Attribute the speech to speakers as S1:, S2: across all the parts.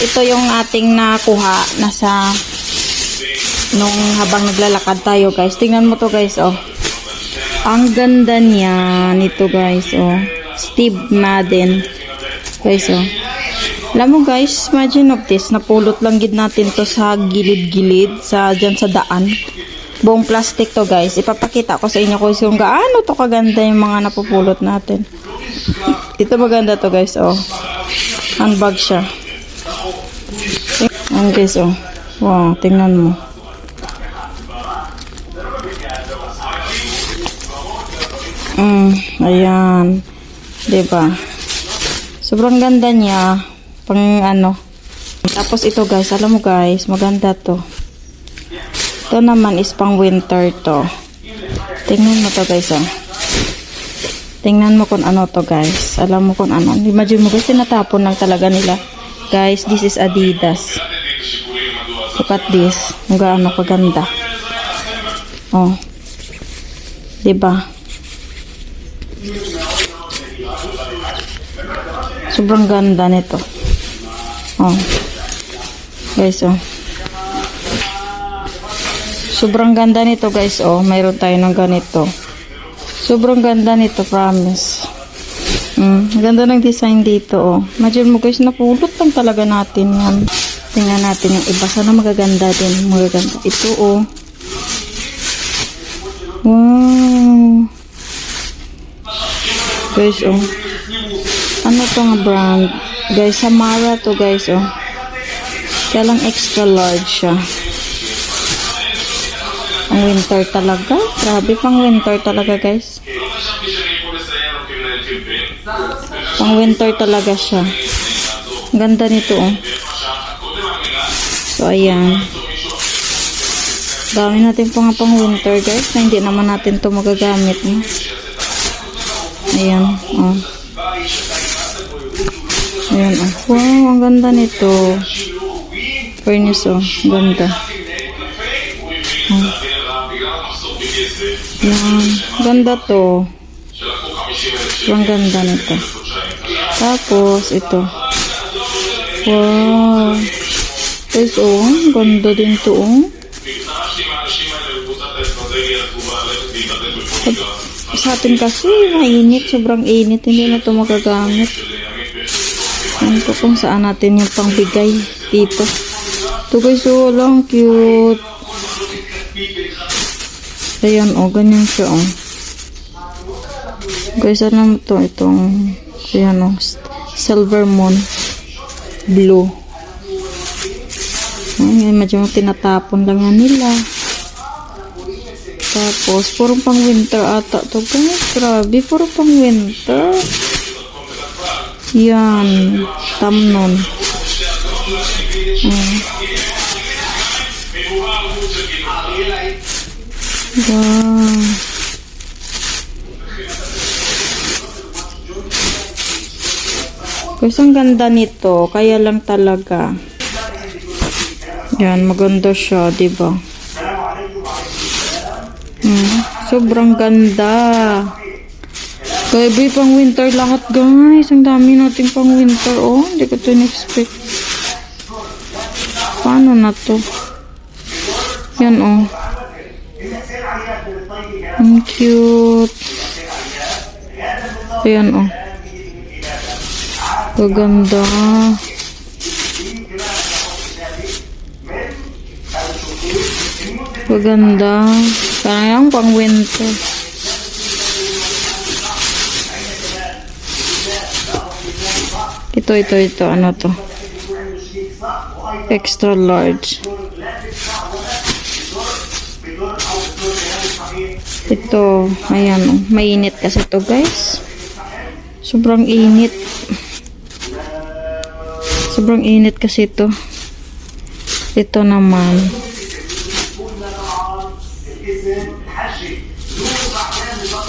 S1: ito yung ating nakuha nasa nung habang naglalakad tayo, guys. Tingnan mo to, guys, oh. Ang ganda niya nito, guys, oh. Steve Madden. Guys, oh. Alam mo, guys, imagine of this, napulot lang gid natin to sa gilid-gilid, dyan sa daan. Buong plastic to, guys. Ipapakita ko sa inyo kung gaano to kaganda yung mga napupulot natin. Ito maganda to, guys, oh. Handbag siya. Ayan, guys, oh. Wow, tingnan mo. Ayan. Diba? Sobrang ganda niya. Pang ano. Tapos ito, guys. Alam mo, guys. Maganda to. Ito naman is pang winter to. Tingnan mo to, guys, oh. Tingnan mo kung ano to, guys. Alam mo kung ano. Imagine mo, guys. Tinatapon lang talaga nila. Guys, this is Adidas. Look at this. Ang gaano kaganda. Oh. Diba? Sobrang ganda nito. Oh. Guys, oh. Sobrang ganda nito, guys, oh. Mayroon tayo ng ganito. Sobrang ganda nito, promise. Ganda ng design dito, oh. Imagine mo, guys, napulot lang talaga natin yan. Tingnan natin yung iba. Sana magaganda din. Magaganda. Ito, oh. Wow. Guys, oh. Ano to nga brand? Guys, Samara to, guys, oh. Kaya lang extra large siya. Pang winter talaga. Grabe, pang winter talaga, guys. Pang winter talaga siya. Ganda nito, oh. So, ayan. Dami natin pang winter, guys, na hindi naman natin to magagamit, no? Ayan, oh. Ayan, oh. Wow, ang ganda nito. Fairness, oh. Ganda. Oh. Ayan. Ganda to. Ang ganda nito. Tapos, ito. Wow. Guys, oh. Ganda din to, oh. Sa atin kasi, mainit. Sobrang init. Hindi na ito magagamit. Ano ko kung saan natin yung pangbigay dito. Ito, guys, oh, lang cute. Ayan, oh, ganyan siya, oh. Guys, ano to? Itong, ayan, oh, silver moon. Blue. Ayan, medyo tinatapon lang yan nila. Tapos, puro pang winter ata to, guys. Grabe, puro pang winter. Yan. Tamnon. Wow. Guys, ang ganda nito. Kaya lang talaga. Yan, maganda siya, diba? Sobrang ganda. Baby, pang winter lahat, guys. Ang dami natin pang winter, oh. Hindi ko ito in-expect. Paano na to? Yan, oh. Ang cute. Ayan, oh. Gaganda. Gaganda. Parang pang winter. Ito. Ano to? Extra large. Ito. Ayan, oh. Mainit kasi to, guys. Sobrang init. Sobrang init kasi to. Ito naman.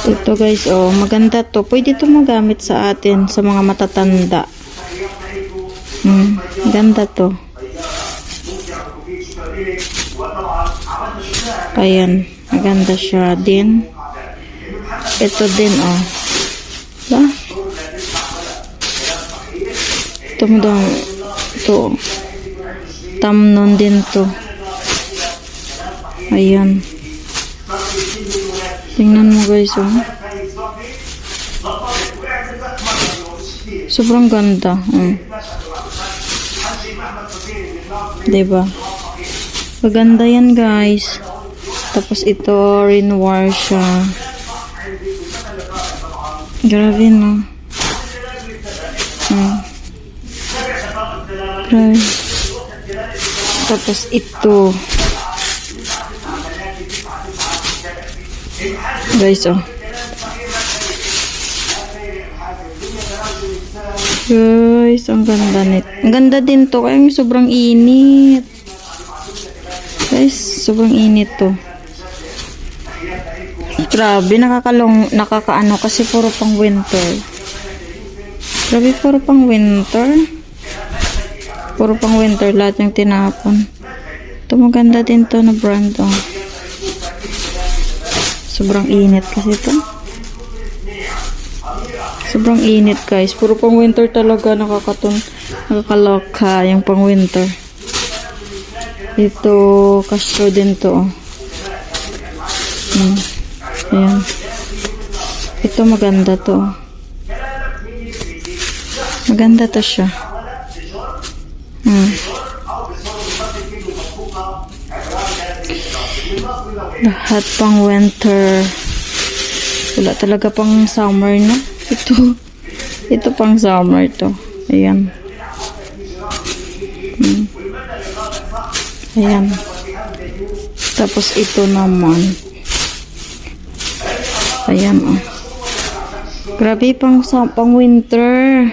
S1: Ito, guys, oh, maganda to. Pwede to magamit sa atin, sa mga matatanda. Ganda to. Ayan, maganda siya din. Ito din, oh. Diba? Ito mo daw, Ito. Tamnon din to. Ayan. Tingnan mo guys, oh. Sobrang ganda. Diba? Maganda yan guys. Tapos ito, rainwear siya. Grabe no. Grabe. Tapos ito. Guys, oh. Guys, ang ganda nito. Ang ganda din to. Kaya sobrang init. Guys, sobrang init to. Grabe, nakakaano kasi puro pang winter. Grabe, puro pang winter. Puro pang winter lahat yung tinapon. Ito maganda din to na brand, oh. Sobrang init kasi ito. Sobrang init guys. Puro pang winter talaga. Nakakaloka yung pang winter. Ito, Castro din to. Ayan. Ito maganda to. Maganda to siya. Lahat pang winter. Wala talaga pang summer na. Ito pang summer to. Ayan. Ayan. Tapos ito naman. Ayan, oh. Grabe pang winter.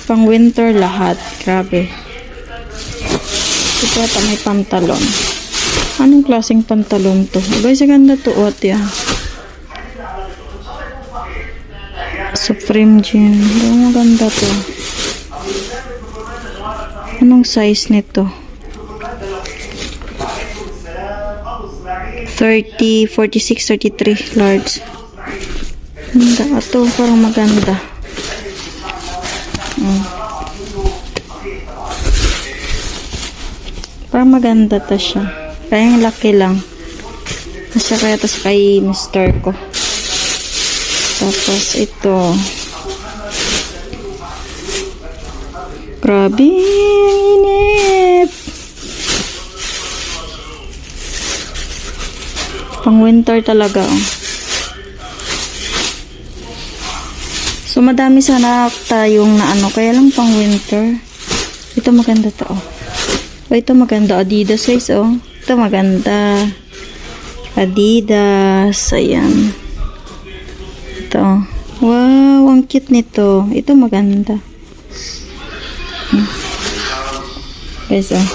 S1: Pang winter lahat. Grabe. Ito ata may pantalon. Anong klaseng pantalon to? Guys, ganda to. Yan. Supreme jean. Maganda to. Anong size nito? 30, 46, 33 large. Ganda. Ito parang maganda. Parang maganda to siya. Kaya yung laki lang. Kasi kaya tas kay mister ko. Tapos ito. Grabe, ang init. Pang winter talaga, oh. So madami sana tayong na ano, kaya lang pang winter. Ito maganda to, oh. Ito maganda, Adidas guys, oh. Ito maganda. Adidas. Ayan. Ito. Wow, ang cute nito. Ito maganda. Guys, oh.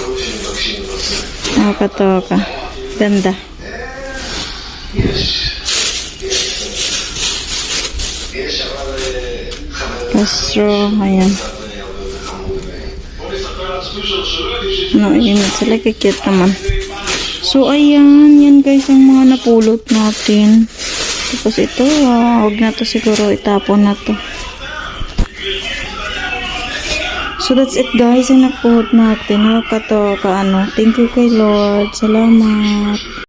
S1: Nakakatoka. Ganda. Castro. Ayan. No, yun. Sila kikit naman. So, ayan. Yan guys ang mga napulot natin. Tapos ito, huwag na to siguro. Itapon na to. So, that's it guys. Ang napulot natin. Nakakatoka. Thank you kay Lord. Salamat.